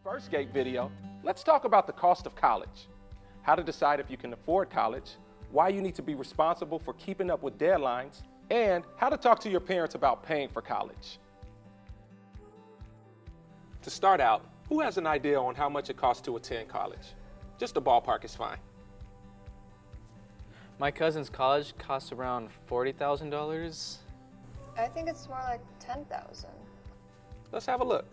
First gate video, let's talk about the cost of college, how to decide if you can afford college, why you need to be responsible for keeping up with deadlines, and how to talk to your parents about paying for college. To start out, who has an idea on how much it costs to attend college? Just a ballpark is fine. My cousin's college costs around $40,000. I think it's more like 10,000. Let's have a look.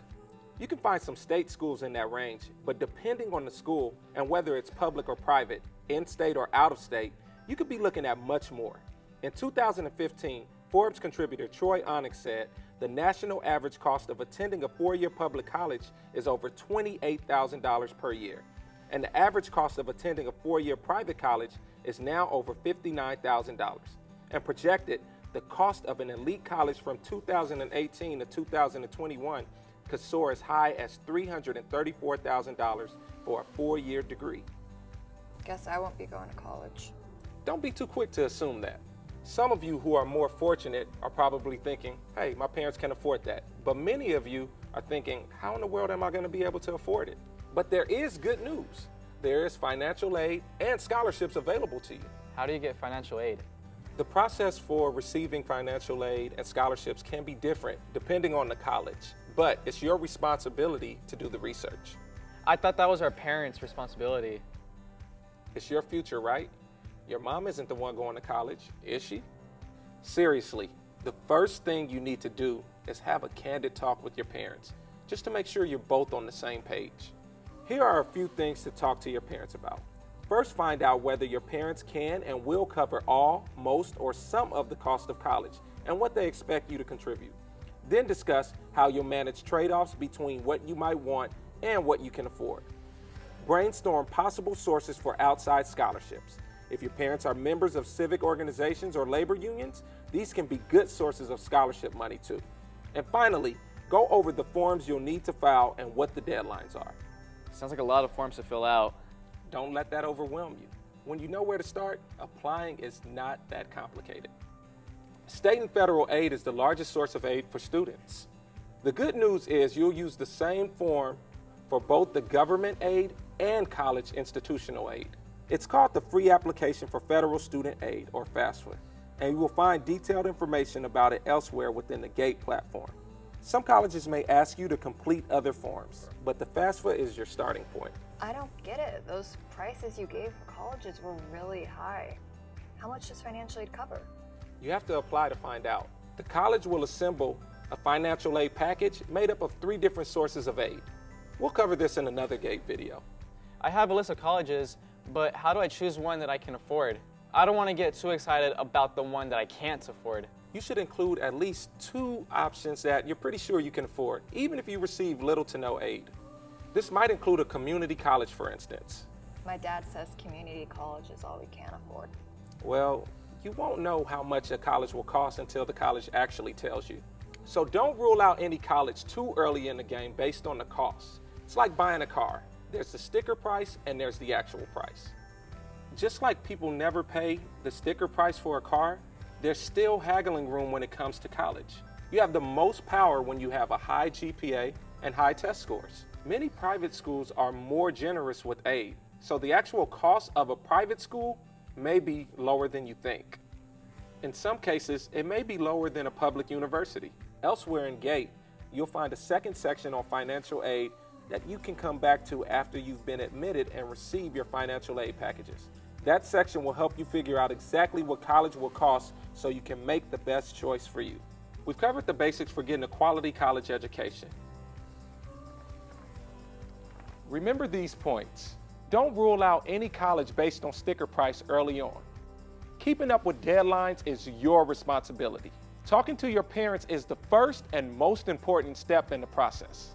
You can find some state schools in that range, but depending on the school and whether it's public or private, in-state or out-of-state, you could be looking at much more. In 2015, Forbes contributor Troy Onyx said the national average cost of attending a four-year public college is over $28,000 per year, and the average cost of attending a four-year private college is now over $59,000. And projected, the cost of an elite college from 2018 to 2021 could soar as high as $334,000 for a four-year degree. Guess I won't be going to college. Don't be too quick to assume that. Some of you who are more fortunate are probably thinking, hey, my parents can afford that. But many of you are thinking, how in the world am I going to be able to afford it? But there is good news. There is financial aid and scholarships available to you. How do you get financial aid? The process for receiving financial aid and scholarships can be different depending on the college, but it's your responsibility to do the research. I thought that was our parents' responsibility. It's your future, right? Your mom isn't the one going to college, is she? Seriously, the first thing you need to do is have a candid talk with your parents, just to make sure you're both on the same page. Here are a few things to talk to your parents about. First, find out whether your parents can and will cover all, most, or some of the cost of college and what they expect you to contribute. Then discuss how you'll manage trade-offs between what you might want and what you can afford. Brainstorm possible sources for outside scholarships. If your parents are members of civic organizations or labor unions, these can be good sources of scholarship money too. And finally, go over the forms you'll need to file and what the deadlines are. Sounds like a lot of forms to fill out. Don't let that overwhelm you. When you know where to start, applying is not that complicated. State and federal aid is the largest source of aid for students. The good news is you'll use the same form for both the government aid and college institutional aid. It's called the Free Application for Federal Student Aid, or FAFSA, and you will find detailed information about it elsewhere within the GATE platform. Some colleges may ask you to complete other forms, but the FAFSA is your starting point. I don't get it. Those prices you gave for colleges were really high. How much does financial aid cover? You have to apply to find out. The college will assemble a financial aid package made up of 3 different sources of aid. We'll cover this in another GATE video. I have a list of colleges, but how do I choose one that I can afford? I don't want to get too excited about the one that I can't afford. You should include at least 2 options that you're pretty sure you can afford, even if you receive little to no aid. This might include a community college, for instance. My dad says community college is all we can afford. Well, you won't know how much a college will cost until the college actually tells you. So don't rule out any college too early in the game based on the cost. It's like buying a car. There's the sticker price and there's the actual price. Just like people never pay the sticker price for a car, there's still haggling room when it comes to college. You have the most power when you have a high GPA and high test scores. Many private schools are more generous with aid, so the actual cost of a private school may be lower than you think. In some cases, it may be lower than a public university. Elsewhere in GATE, you'll find a second section on financial aid that you can come back to after you've been admitted and receive your financial aid packages. That section will help you figure out exactly what college will cost so you can make the best choice for you. We've covered the basics for getting a quality college education. Remember these points. Don't rule out any college based on sticker price early on. Keeping up with deadlines is your responsibility. Talking to your parents is the first and most important step in the process.